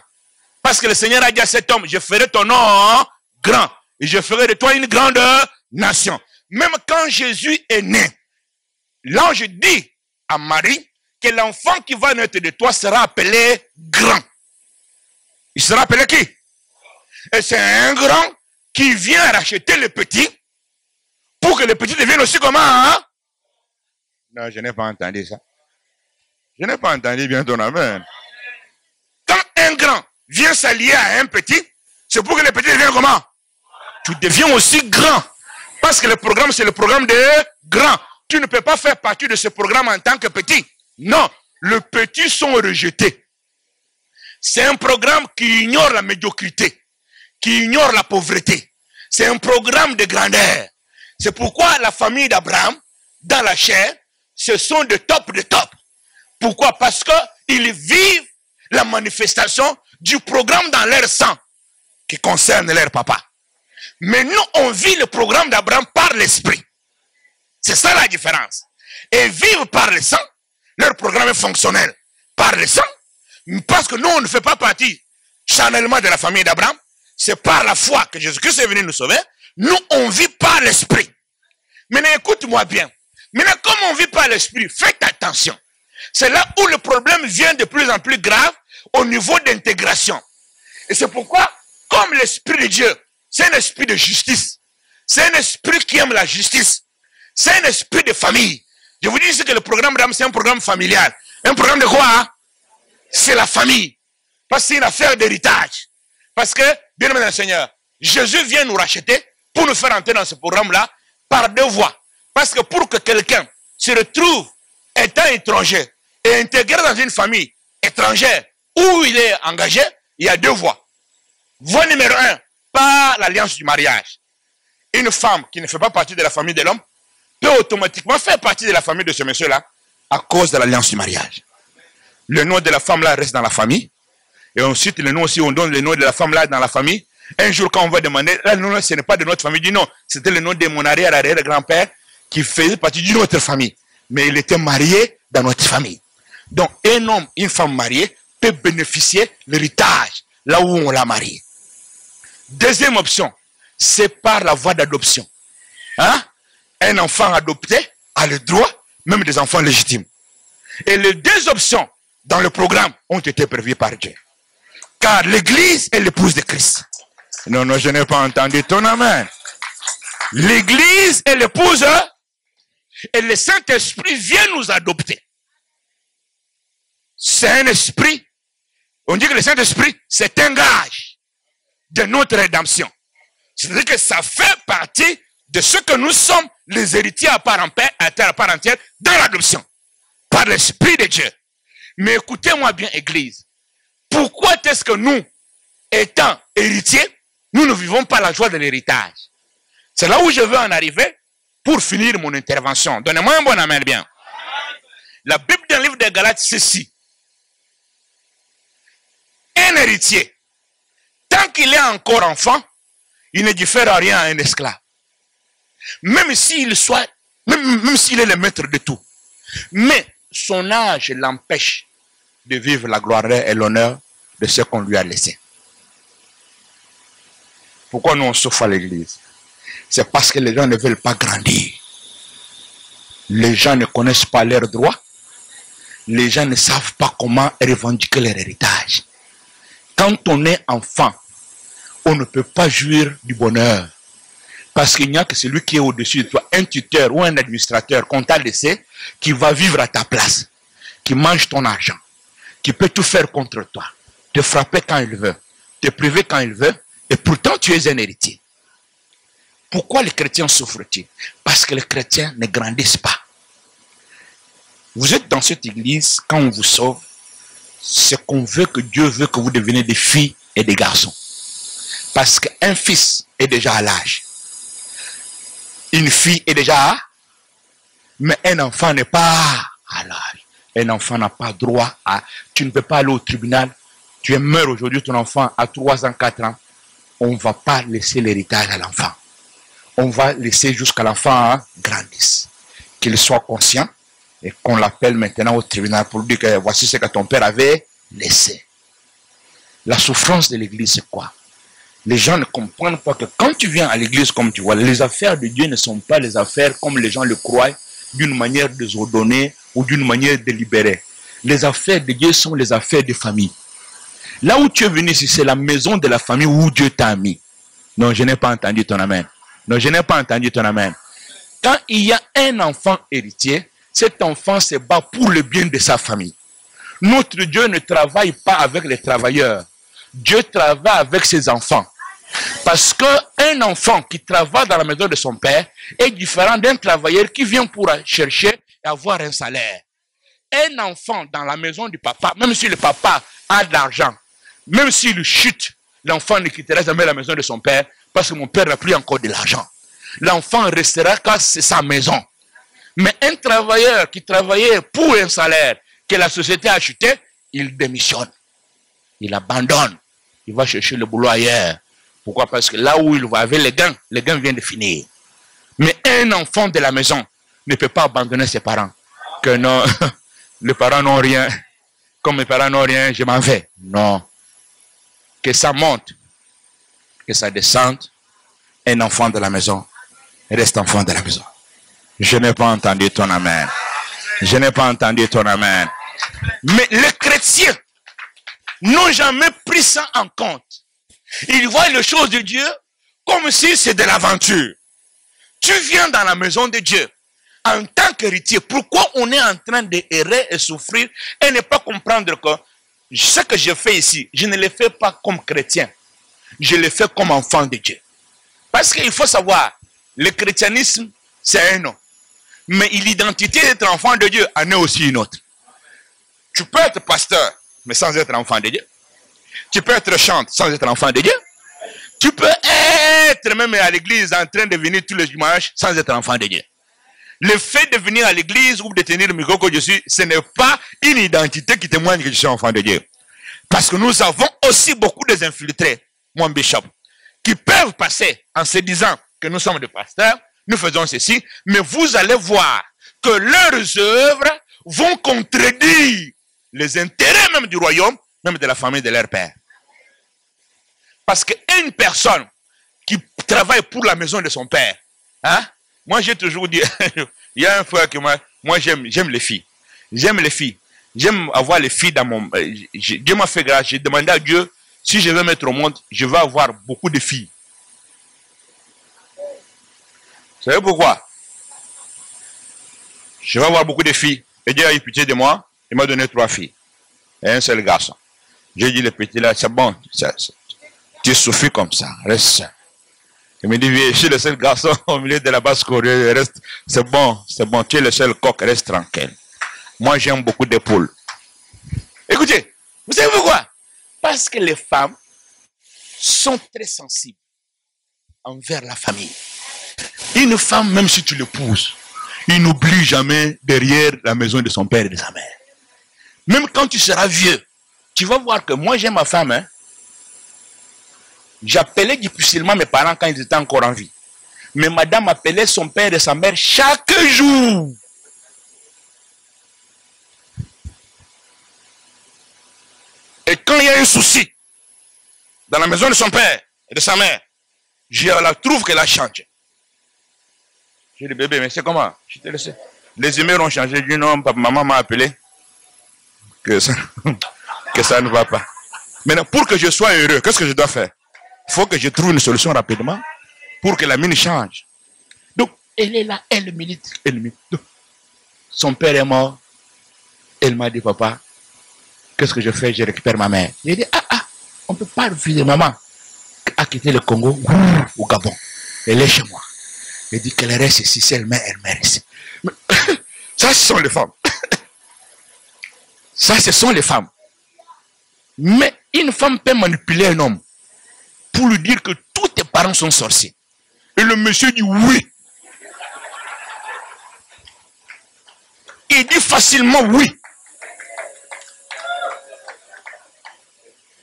Parce que le Seigneur a dit à cet homme, je ferai ton nom grand. Et je ferai de toi une grande nation. Même quand Jésus est né, l'ange dit à Marie que l'enfant qui va naître de toi sera appelé grand. Il sera appelé qui? Et c'est un grand qui vient racheter le petit pour que le petit devienne aussi comment, hein? Non, je n'ai pas entendu ça. Je n'ai pas entendu bien ton amen. Quand un grand vient s'allier à un petit, c'est pour que le petit devienne comment? Tu deviens aussi grand. Parce que le programme, c'est le programme de grand. Tu ne peux pas faire partie de ce programme en tant que petit. Non, les petits sont rejetés. C'est un programme qui ignore la médiocrité, qui ignore la pauvreté. C'est un programme de grandeur. C'est pourquoi la famille d'Abraham, dans la chair, ce sont de top de top. Pourquoi? Parce qu'ils vivent la manifestation du programme dans leur sang qui concerne leur papa. Mais nous, on vit le programme d'Abraham par l'esprit. C'est ça la différence. Et vivre par le sang, leur programme est fonctionnel par le sang. Parce que nous, on ne fait pas partie charnellement de la famille d'Abraham. C'est par la foi que Jésus-Christ est venu nous sauver. Nous, on vit par l'esprit. Maintenant, écoute-moi bien. Maintenant, comme on vit par l'esprit, faites attention. C'est là où le problème vient de plus en plus grave au niveau d'intégration. Et c'est pourquoi, comme l'esprit de Dieu, c'est un esprit de justice. C'est un esprit qui aime la justice. C'est un esprit de famille. Je vous dis ici que le programme d'âme, c'est un programme familial. Un programme de quoi, hein? C'est la famille. Parce que c'est une affaire d'héritage. Parce que, bien aimé dans le Seigneur, Jésus vient nous racheter pour nous faire entrer dans ce programme-là par deux voies. Parce que pour que quelqu'un se retrouve étant étranger et intégré dans une famille étrangère où il est engagé, il y a deux voies. Voie numéro 1, par l'alliance du mariage. Une femme qui ne fait pas partie de la famille de l'homme peut automatiquement faire partie de la famille de ce monsieur-là à cause de l'alliance du mariage. Le nom de la femme-là reste dans la famille. Et ensuite, le nom aussi, on donne le nom de la femme-là dans la famille. Un jour, quand on va demander, là, non, ce n'est pas de notre famille. Du nom, c'était le nom de mon arrière-grand-père qui faisait partie d'une autre famille. Mais il était marié dans notre famille. Donc, un homme, une femme mariée peut bénéficier de l'héritage là où on l'a marié. Deuxième option, c'est par la voie d'adoption. Hein? Un enfant adopté a le droit, même des enfants légitimes. Et les deux options dans le programme ont été prévues par Dieu. Car l'Église est l'épouse de Christ. Non, non, je n'ai pas entendu ton amen. L'Église est l'épouse et le Saint-Esprit vient nous adopter. C'est un esprit. On dit que le Saint-Esprit, c'est un gage de notre rédemption. C'est-à-dire que ça fait partie de ce que nous sommes, les héritiers à part entière, dans l'adoption, par l'Esprit de Dieu. Mais écoutez-moi bien, Église. Pourquoi est-ce que nous, étant héritiers, nous ne vivons pas la joie de l'héritage? C'est là où je veux en arriver pour finir mon intervention. Donnez-moi un bon amen bien. La Bible dans le livre des Galates, c'est ceci. Un héritier, tant qu'il est encore enfant, il ne diffère rien à un esclave. Même s'il même s'il est le maître de tout. Mais son âge l'empêche de vivre la gloire et l'honneur de ce qu'on lui a laissé. Pourquoi nous on souffre à l'église? C'est parce que les gens ne veulent pas grandir. Les gens ne connaissent pas leurs droits. Les gens ne savent pas comment revendiquer leur héritage. Quand on est enfant, on ne peut pas jouir du bonheur. Parce qu'il n'y a que celui qui est au-dessus de toi, un tuteur ou un administrateur qu'on t'a laissé, qui va vivre à ta place, qui mange ton argent, qui peut tout faire contre toi, te frapper quand il veut, te priver quand il veut, et pourtant tu es un héritier. Pourquoi les chrétiens souffrent-ils? Parce que les chrétiens ne grandissent pas. Vous êtes dans cette église, quand on vous sauve, c'est qu'on veut que Dieu veut que vous deveniez des filles et des garçons. Parce qu'un fils est déjà à l'âge. Une fille est déjà à... Mais un enfant n'est pas à l'âge. Un enfant n'a pas droit à... Tu ne peux pas aller au tribunal. Tu meurs aujourd'hui, ton enfant a 3 ans, 4 ans. On ne va pas laisser l'héritage à l'enfant. On va laisser jusqu'à l'enfant grandisse. Qu'il soit conscient et qu'on l'appelle maintenant au tribunal pour dire que voici ce que ton père avait laissé. La souffrance de l'église, c'est quoi? Les gens ne comprennent pas que quand tu viens à l'église, comme tu vois, les affaires de Dieu ne sont pas les affaires comme les gens le croient, d'une manière désordonnée ou d'une manière délibérée. Les affaires de Dieu sont les affaires de famille. Là où tu es venu ici, c'est la maison de la famille où Dieu t'a mis. Non, je n'ai pas entendu ton amen. Non, je n'ai pas entendu ton amen. Quand il y a un enfant héritier, cet enfant se bat pour le bien de sa famille. Notre Dieu ne travaille pas avec les travailleurs. Dieu travaille avec ses enfants. Parce qu'un enfant qui travaille dans la maison de son père est différent d'un travailleur qui vient pour chercher et avoir un salaire. Un enfant dans la maison du papa, même si le papa a de l'argent, même s'il chute, l'enfant ne quittera jamais la maison de son père parce que mon père n'a plus encore de l'argent. L'enfant restera quand c'est sa maison. Mais un travailleur qui travaillait pour un salaire que la société a acheté, il démissionne. Il abandonne. Il va chercher le boulot ailleurs. Pourquoi? Parce que là où il va avec les gains viennent de finir. Mais un enfant de la maison ne peut pas abandonner ses parents. Que non, les parents n'ont rien. Comme mes parents n'ont rien, je m'en vais. Non. Que ça monte, que ça descende. Un enfant de la maison reste enfant de la maison. Je n'ai pas entendu ton amen. Je n'ai pas entendu ton amen. Mais les chrétiens n'ont jamais pris ça en compte. Ils voient les choses de Dieu comme si c'est de l'aventure. Tu viens dans la maison de Dieu en tant qu'héritier. Pourquoi on est en train d'errer et souffrir et ne pas comprendre que ce que je fais ici, je ne le fais pas comme chrétien. Je le fais comme enfant de Dieu. Parce qu'il faut savoir, le christianisme, c'est un nom. Mais l'identité d'être enfant de Dieu en est aussi une autre. Tu peux être pasteur, mais sans être enfant de Dieu. Tu peux être chante sans être enfant de Dieu. Tu peux être même à l'église en train de venir tous les dimanches sans être enfant de Dieu. Le fait de venir à l'église ou de tenir le micro que je suis, ce n'est pas une identité qui témoigne que je suis enfant de Dieu. Parce que nous avons aussi beaucoup des infiltrés, mon bishop, qui peuvent passer en se disant que nous sommes des pasteurs, nous faisons ceci, mais vous allez voir que leurs œuvres vont contredire les intérêts même du royaume, même de la famille de leur père. Parce qu'une personne qui travaille pour la maison de son père, hein? Moi j'ai toujours dit, il y a un frère qui moi j'aime les filles. J'aime les filles. J'aime avoir les filles dans mon... Dieu m'a fait grâce. J'ai demandé à Dieu, si je veux mettre au monde, je veux avoir beaucoup de filles. Vous savez pourquoi? Je vais avoir beaucoup de filles. Et Dieu a eu pitié de moi. Il m'a donné 3 filles. Et un seul garçon. J'ai dit, le petit là, c'est bon. Tu souffres comme ça. Reste. Il me dit, je suis le seul garçon au milieu de la basse-Corée. Reste. C'est bon. C'est bon. Tu es le seul coq. Reste tranquille. Moi, j'aime beaucoup d'épaule. Écoutez, vous savez pourquoi? Parce que les femmes sont très sensibles envers la famille. Une femme, même si tu l'épouses, il n'oublie jamais derrière la maison de son père et de sa mère. Même quand tu seras vieux, tu vas voir que moi, j'aime ma femme. Hein? J'appelais difficilement mes parents quand ils étaient encore en vie. Mais madame appelait son père et sa mère chaque jour. Et quand il y a un souci dans la maison de son père et de sa mère, je la trouve qu'elle a changé. J'ai dit, bébé, mais c'est comment? Je t'ai laissé. Les humeurs ont changé. Je dis, non, papa, maman m'a appelé que ça ne va pas. Maintenant, pour que je sois heureux, qu'est-ce que je dois faire? Il faut que je trouve une solution rapidement pour que la mine change. Donc, elle est là, elle milite. Donc, son père est mort. Elle m'a dit, papa, qu'est-ce que je fais? Je récupère ma mère. J'ai dit, on ne peut pas refuser maman à quitter le Congo ou au Gabon. Elle est chez moi. Elle dit qu'elle reste ici, si elle meurt ici. Mais, ça, ce sont les femmes. Ça, ce sont les femmes. Mais une femme peut manipuler un homme pour lui dire que tous tes parents sont sorciers. Et le monsieur dit oui. Il dit facilement oui.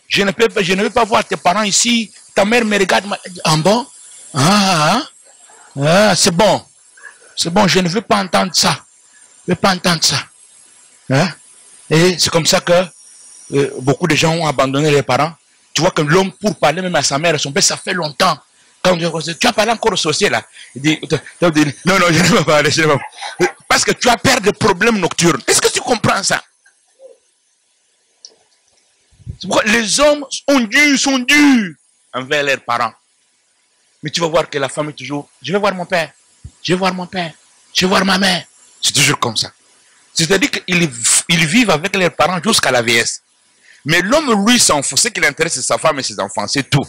Je ne veux pas voir tes parents ici. Ta mère me regarde. Ah bon? C'est bon. C'est bon, je ne veux pas entendre ça. Je ne veux pas entendre ça. Hein? Et c'est comme ça que beaucoup de gens ont abandonné les parents. Tu vois que l'homme, pour parler même à sa mère et son père, ça fait longtemps. Quand tu as parlé encore au sorcier là. Il dit, non, je ne veux pas parler. Parce que tu as peur de problèmes nocturnes. Est-ce que tu comprends ça? Les hommes sont durs envers leurs parents. Mais tu vas voir que la femme est toujours, je vais voir mon père, je vais voir mon père, je vais voir ma mère. C'est toujours comme ça. C'est-à-dire qu'ils vivent avec leurs parents jusqu'à la vieillesse. Mais l'homme, lui, s'en fout. Ce qui l'intéresse, c'est sa femme et ses enfants, c'est tout.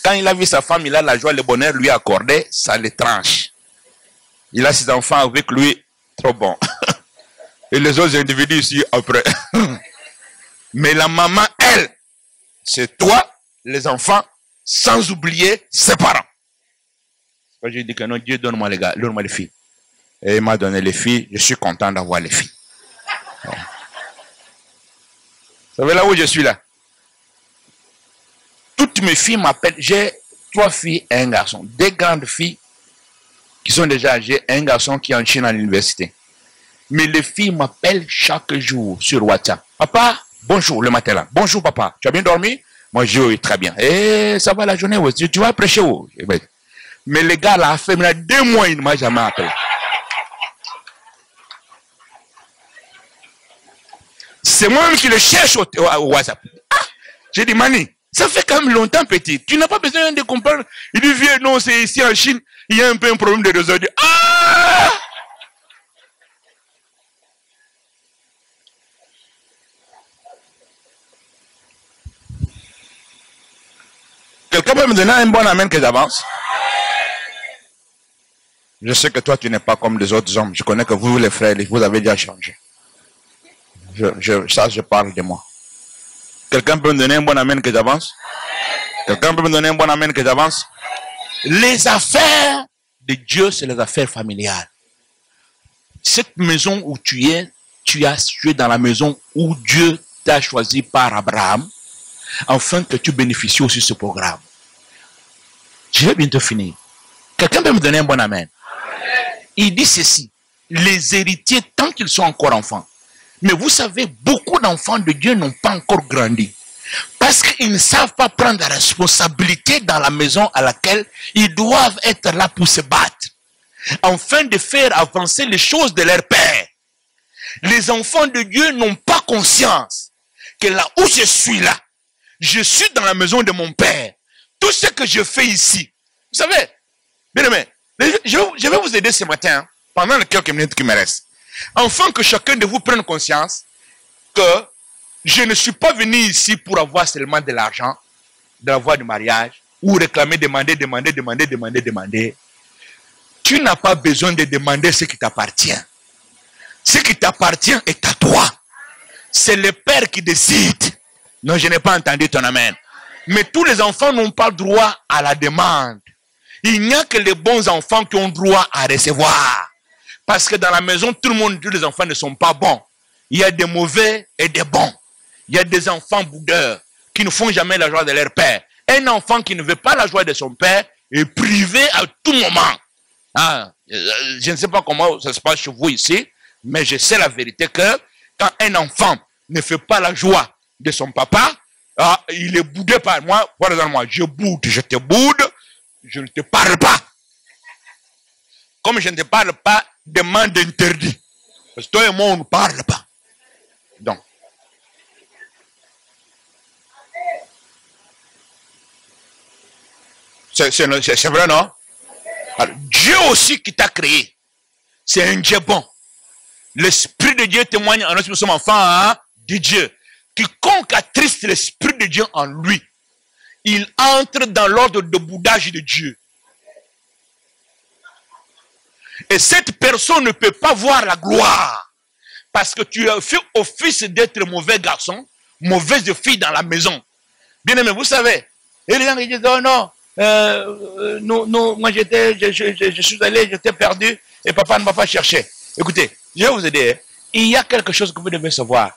Quand il a vu sa femme, il a la joie, le bonheur lui accordé, ça les tranche. Il a ses enfants avec lui, trop bon. Et les autres individus ici, après. Mais la maman, elle, c'est toi, les enfants, sans oublier ses parents. Quand j'ai dit que non, Dieu donne-moi les gars, donne-moi les filles. Et il m'a donné les filles, je suis content d'avoir les filles. Vous savez là où je suis là? Toutes mes filles m'appellent, j'ai 3 filles et un garçon. 2 grandes filles qui sont déjà âgées, un garçon qui est en Chine à l'université. Mais les filles m'appellent chaque jour sur WhatsApp. Papa, bonjour le matin là. Bonjour papa, tu as bien dormi? Moi je dis très bien. Et ça va la journée où? Tu vas prêcher où? Mais les gars là, fait 2 mois, il ne m'a jamais appelé. C'est moi-même qui le cherche au WhatsApp. J'ai dit, Mani, ça fait quand même longtemps petit. Tu n'as pas besoin de comprendre. Il dit, viens, non, c'est ici en Chine. Il y a un peu un problème de réseau. Quelqu'un peut me donner un bon amen que j'avance? Je sais que toi, tu n'es pas comme les autres hommes. Je connais que vous, les frères, vous avez déjà changé. Ça, je parle de moi. Quelqu'un peut me donner un bon amen que j'avance? Quelqu'un peut me donner un bon amen que j'avance? Les affaires de Dieu, c'est les affaires familiales. Cette maison où tu es dans la maison où Dieu t'a choisi par Abraham, afin que tu bénéficies aussi de ce programme. Je vais bientôt finir. Quelqu'un peut me donner un bon amen? Il dit ceci, les héritiers, tant qu'ils sont encore enfants, Mais vous savez, beaucoup d'enfants de Dieu n'ont pas encore grandi. Parce qu'ils ne savent pas prendre la responsabilité dans la maison à laquelle ils doivent être là pour se battre. Afin de faire avancer les choses de leur père. Les enfants de Dieu n'ont pas conscience que là où je suis là, je suis dans la maison de mon père. Tout ce que je fais ici, vous savez, bien aimé, je vais vous aider ce matin, hein, pendant les quelques minutes qui me restent. Afin que chacun de vous prenne conscience que je ne suis pas venu ici pour avoir seulement de l'argent, de la voie du mariage, ou réclamer, demander. Tu n'as pas besoin de demander ce qui t'appartient. Ce qui t'appartient est à toi. C'est le Père qui décide. Non, je n'ai pas entendu ton amen. Mais tous les enfants n'ont pas droit à la demande. Il n'y a que les bons enfants qui ont droit à recevoir. Parce que dans la maison, tout le monde dit que les enfants ne sont pas bons. Il y a des mauvais et des bons. Il y a des enfants boudeurs qui ne font jamais la joie de leur père. Un enfant qui ne veut pas la joie de son père est privé à tout moment. Ah, je ne sais pas comment ça se passe chez vous ici, mais je sais la vérité que quand un enfant ne fait pas la joie de son papa, il est boudé par moi. Par exemple, moi, je boude, je te boude, je ne te parle pas. Comme je ne te parle pas, demande interdit. Parce que toi et moi, on ne parle pas. Donc, c'est vrai, non? Alors, Dieu aussi qui t'a créé, c'est un Dieu bon. L'Esprit de Dieu témoigne en nous que nous sommes enfants de Dieu. Quiconque attriste l'Esprit de Dieu en lui, il entre dans l'ordre de boudage de Dieu. Et cette personne ne peut pas voir la gloire. Parce que tu as fait office d'être mauvais garçon, mauvaise fille dans la maison. Bien aimé, vous savez. Et les gens qui disent, oh non, non, moi je suis allé, j'étais perdu, et papa ne m'a pas cherché. Écoutez, je vais vous aider. Il y a quelque chose que vous devez savoir.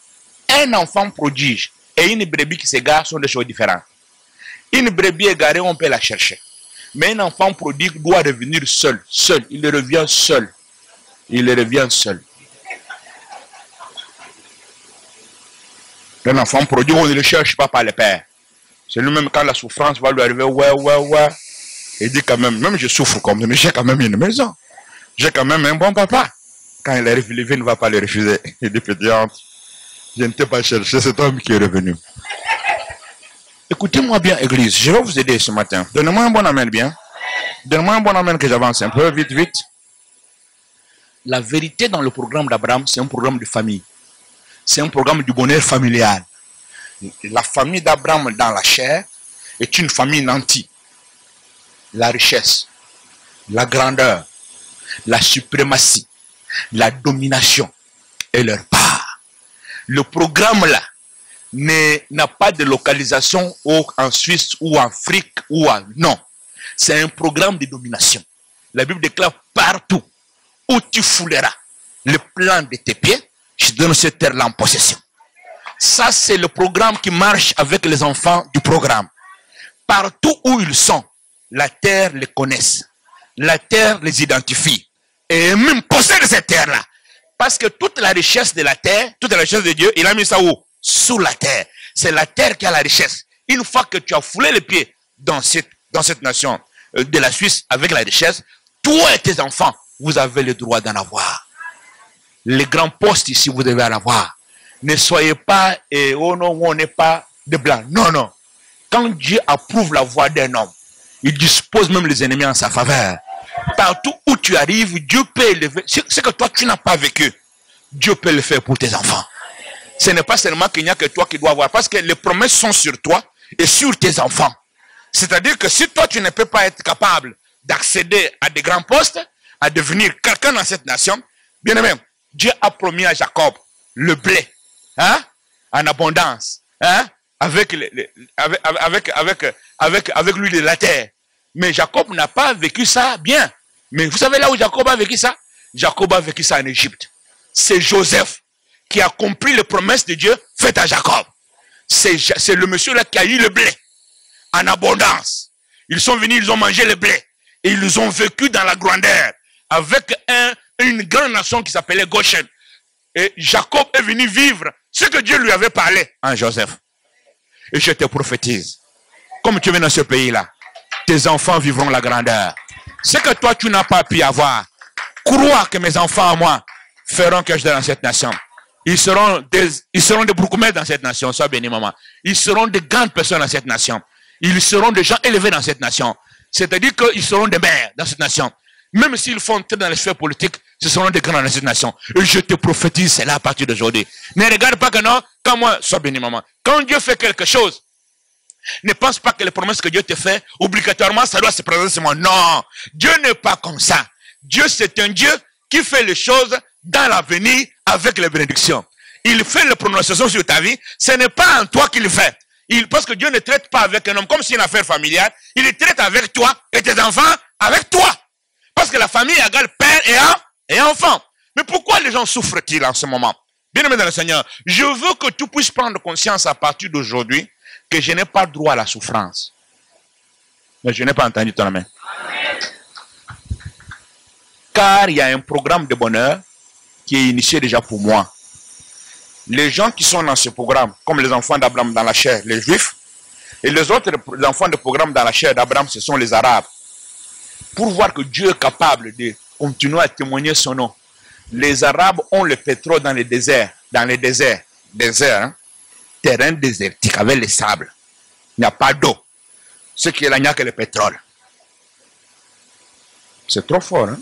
Un enfant prodige et une brebis qui s'égare sont des choses différentes. Une brebis égarée, on peut la chercher. Mais un enfant prodigue doit revenir seul. Il revient seul. Il revient seul. Un enfant prodigue, on ne le cherche pas par le père. C'est lui-même quand la souffrance va lui arriver, ouais. Il dit quand même je souffre comme ça, mais j'ai quand même une maison. J'ai quand même un bon papa. Quand il arrive, il ne va pas le refuser. Il dit, petit entre, je ne t'ai pas cherché, c'est toi qui est revenu. Écoutez-moi bien, église, je vais vous aider ce matin. Donnez-moi un bon amen bien. Donnez-moi un bon amen que j'avance un peu, vite. La vérité dans le programme d'Abraham, c'est un programme de famille. C'est un programme du bonheur familial. La famille d'Abraham dans la chair est une famille nantie. La richesse, la grandeur, la suprématie, la domination est leur part. Le programme là n'a pas de localisation en Suisse ou en Afrique non. C'est un programme de domination. La Bible déclare partout où tu fouleras le plan de tes pieds, je donne cette terre là en possession. Ça c'est le programme qui marche avec les enfants du programme. Partout où ils sont, la terre les connaisse. La terre les identifie. Et même possède cette terre-là. Parce que toute la richesse de la terre, toute la richesse de Dieu, il a mis ça où? Sous la terre. C'est la terre qui a la richesse. Une fois que tu as foulé les pieds dans cette nation de la Suisse avec la richesse, toi et tes enfants, vous avez le droit d'en avoir. Les grands postes ici, vous devez en avoir. Ne soyez pas, oh non, on n'est pas de blanc. Non. Quand Dieu approuve la voix d'un homme, il dispose même les ennemis en sa faveur. Partout où tu arrives, Dieu peut élever. Ce que toi tu n'as pas vécu, Dieu peut le faire pour tes enfants. Ce n'est pas seulement qu'il n'y a que toi qui dois avoir, parce que les promesses sont sur toi et sur tes enfants. C'est-à-dire que si toi tu ne peux pas être capable d'accéder à des grands postes, à devenir quelqu'un dans cette nation, bien aimé, Dieu a promis à Jacob le blé, en abondance, avec l'huile de la terre. Mais Jacob n'a pas vécu ça bien. Mais vous savez là où Jacob a vécu ça? Jacob a vécu ça en Égypte. C'est Joseph qui a compris les promesses de Dieu faites à Jacob. C'est le monsieur là qui a eu le blé en abondance. Ils sont venus, ils ont mangé le blé. Et ils ont vécu dans la grandeur avec une grande nation qui s'appelait Goshen. Et Jacob est venu vivre ce que Dieu lui avait parlé en Joseph. Et je te prophétise, comme tu es dans ce pays-là, tes enfants vivront la grandeur. Ce que toi tu n'as pas pu avoir, crois que mes enfants à moi feront quelque chose dans cette nation. Ils seront des broukoumettes dans cette nation, sois béni maman. Ils seront des grandes personnes dans cette nation. Ils seront des gens élevés dans cette nation. C'est-à-dire qu'ils seront des maires dans cette nation. Même s'ils font entrer dans les sphères politiques, ce seront des grands dans cette nation. Et je te prophétise cela à partir d'aujourd'hui. Ne regarde pas que non, quand moi, sois béni maman. Quand Dieu fait quelque chose, ne pense pas que les promesses que Dieu te fait, obligatoirement, ça doit se présenter sur moi. Non, Dieu n'est pas comme ça. Dieu, c'est un Dieu qui fait les choses dans l'avenir avec les bénédictions. Il fait les prononciations sur ta vie. Ce n'est pas en toi qu'il le fait. Parce que Dieu ne traite pas avec un homme comme si une affaire familiale. Il le traite avec toi et tes enfants avec toi. Parce que la famille égale père et enfant. Mais pourquoi les gens souffrent-ils en ce moment? Bien-aimé dans le Seigneur, je veux que tu puisses prendre conscience à partir d'aujourd'hui que je n'ai pas droit à la souffrance. Mais je n'ai pas entendu ton amen. Car il y a un programme de bonheur qui est initié déjà pour moi. Les gens qui sont dans ce programme, comme les enfants d'Abraham dans la chair, les Juifs, et les autres enfants de programme dans la chair d'Abraham, ce sont les Arabes. Pour voir que Dieu est capable de continuer à témoigner son nom. Les Arabes ont le pétrole dans les déserts. Dans les déserts. Désert, terrain désertique avec les sables. Il n'y a pas d'eau. Ce qui est là, il n'y a que le pétrole. C'est trop fort, hein?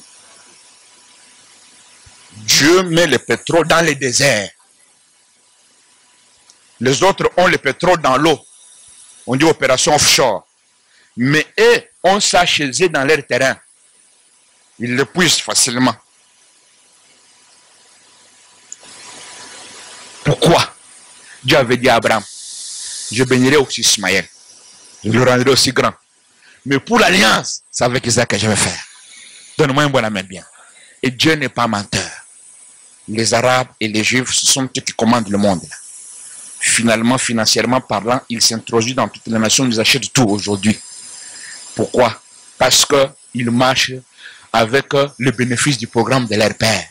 Dieu met le pétrole dans les déserts. Les autres ont le pétrole dans l'eau. On dit opération offshore. Mais eux ont ça chez eux dans leur terrain. Ils le puissent facilement. Pourquoi? Dieu avait dit à Abraham, je bénirai aussi Ismaël. Je le rendrai aussi grand. Mais pour l'alliance, c'est avec Isaac que je vais faire. Donne-moi un bon amen bien. Et Dieu n'est pas menteur. Les Arabes et les Juifs, ce sont ceux qui commandent le monde. Finalement, financièrement parlant, ils s'introduisent dans toutes les nations, ils achètent tout aujourd'hui. Pourquoi? Parce qu'ils marchent avec le bénéfice du programme de leur père.